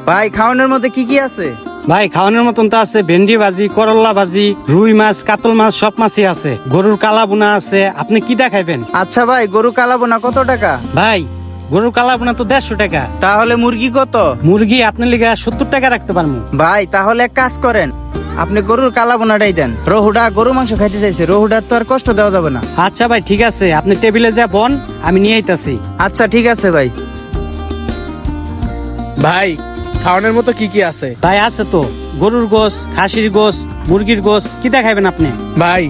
ভাই খাওয়ানোর মধ্যে কি কি আছে? ভাই খাওয়ানোর মতন তো আছে ভেন্ডি ভাজি, করল্লা ভাজি, রুই মাছ, কাতল মাছ, সব মাছই আছে। গরুর কালা বোনা আছে, আপনি কি দেখাইবেন? আচ্ছা ভাই, গরু কালাবো না কত টাকা? ভাই গরুর কালা বোনা তো 150 টাকা। তাহলে মুরগি কত? মুরগি আপনার লিগে 70 টাকা রাখতে পারবো। ভাই তাহলে এক কাজ করেন, আপনি গরুর কালাবোনাটাই দেন। রহুডা গরু মাংস খাইতে চাইছে, রহুডার তো আর কষ্ট দেওয়া যাবে না। আচ্ছা ভাই ঠিক আছে, আপনি টেবিলে যা বন, আমি নিয়ে আইতাছি। আচ্ছা ঠিক আছে ভাই। ভাই খাওয়ানোর মতো কি কি আছে? ভাই আছে তো গরুর গোস, খাসির গোস, মুরগির গোস, কি দেখাইবেন আপনি? ভাই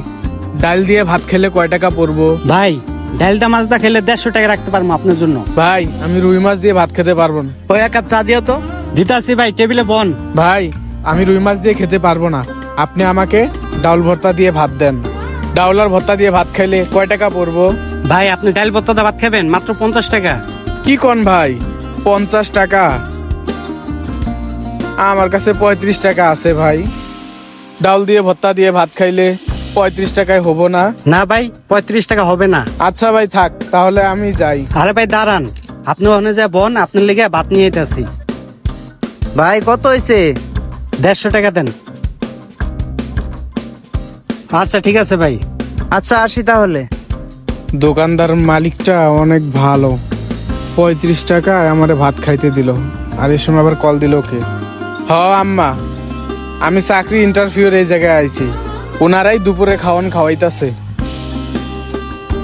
ডাল দিয়ে ভাত খেলে কয় টাকা পড়বো? ভাই ডালদা মাছদা খেলে 150 টাকা রাখতে পারবো আপনার জন্য। ভাই আমি রুই মাছ দিয়ে ভাত খেতে পারবো না। ওই এক কাপ চা দিও তো। দিতাছি ভাই, টেবিলে বন। ভাই আমি রুই মাছ দিয়ে খেতে পারবো না, আপনি আমাকে ডাউল ভর্তা দিয়ে ভাত দেন। ডাউল আর ভর্তা দিয়ে ভাত খাইলে কয় টাকা পড়বো? ভাই আপনি ডাল ভর্তা ভাত খাবেন মাত্র 50 টাকা। কি কোন ভাই, 50 টাকা? আমার কাছে 35 টাকা আছে ভাই। ডাউল দিয়ে ভর্তা দিয়ে ভাত খাইলে 35 টাকায় হবো না? না ভাই 35 টাকা হবে না। আচ্ছা ভাই থাক, তাহলে আমি যাই। আরে ভাই দাঁড়ান, আপনি ওখানে যা বন, আপনার লেগে ভাত নিয়ে আইতাছি। ভাই কত হয়েছে? 150 টাকা দেন। আচ্ছা ঠিক আছে ভাই। আচ্ছা আসি তাহলে। দোকানদার মালিকটা অনেক ভালো, 35 টাকায় আমারে ভাত খাইতে দিল। আর এই সময় আবার কল দিল কে? হ আম্মা, আমি চাকরি ইন্টারভিউর এই জায়গায় আইছি। ওনারাই দুপুরে খাওয়ান খাওয়াইতাছে।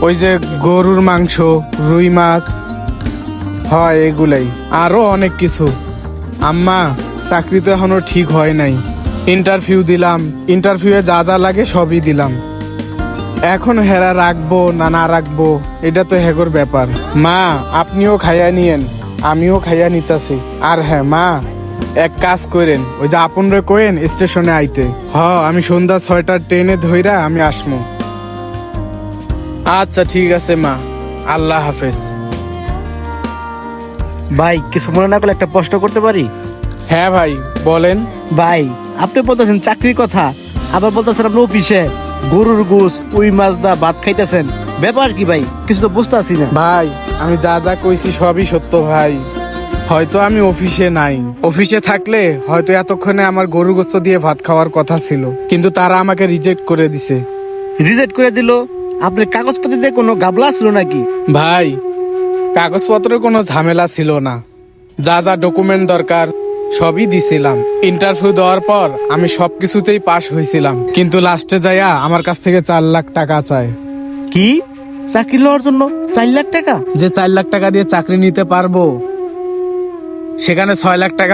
ওই যে গরুর মাংস, রুই মাছ, হয় এগুলাই, আরো অনেক কিছু। আম্মা চাকরি তো এখনো ঠিক হয় নাই, ইন্টারভিউ দিলাম, ইন্টারভিউয়ে যা যা লাগে সবই দিলাম। এখন হেরা রাখবো না না রাখবো এটা তো হেগোর ব্যাপার। মা আপনিও খাইয়া নিয়েন, আমিও খাইয়া নিতাছি। আর হ্যাঁ মা, এক কাজ করেন, ওই যে আপন রে কোয়েন স্টেশনে আইতে। আমি সন্ধ্যা 6টার ট্রেনে ধইরা আমি আসমু। আচ্ছা ঠিক আছে মা, আল্লাহ হাফেজ। ভাই কিছু মনে না করলে একটা প্রশ্ন করতে পারি? হ্যাঁ ভাই বলেন। ভাই আপনি বলতেছেন চাকরির কথা, আবার বলতেছেন আপনি অফিসে গরুর গোস, উই মাছ দা ভাত খাইতেছেন, ব্যাপার কি ভাই? কিছু তো বুঝতে পারছি না। ভাই আমি যা যা কইছি সবই সত্য ভাই। হয়তো আমি অফিসে নাই, অফিসে থাকলে হয়তো এতক্ষণে আমার গরু গোস্ত দিয়ে ভাত খাওয়ার কথা ছিল, কিন্তু তারা আমাকে রিজেক্ট করে দিছে। রিজেক্ট করে দিল? আপনার কাগজপত্রিতে কোনো গাবলা ছিল নাকি? ভাই কাগজপত্রের কোনো ঝামেলা ছিল না, যা যা ডকুমেন্ট দরকার সবই দিছিলাম। ইন্টারভিউ দেওয়ার পর আমি সবকিছুতেই পাশ হয়েছিলাম, কিন্তু লাস্টে যাইয়া আমার কাছ থেকে 4 লাখ টাকা চায়। কি চাকরি লওয়ার জন্য 4 লাখ টাকা? যে 4 লাখ টাকা দিয়ে চাকরি নিতে পারবো, সেখানে 6 লাখ টাকা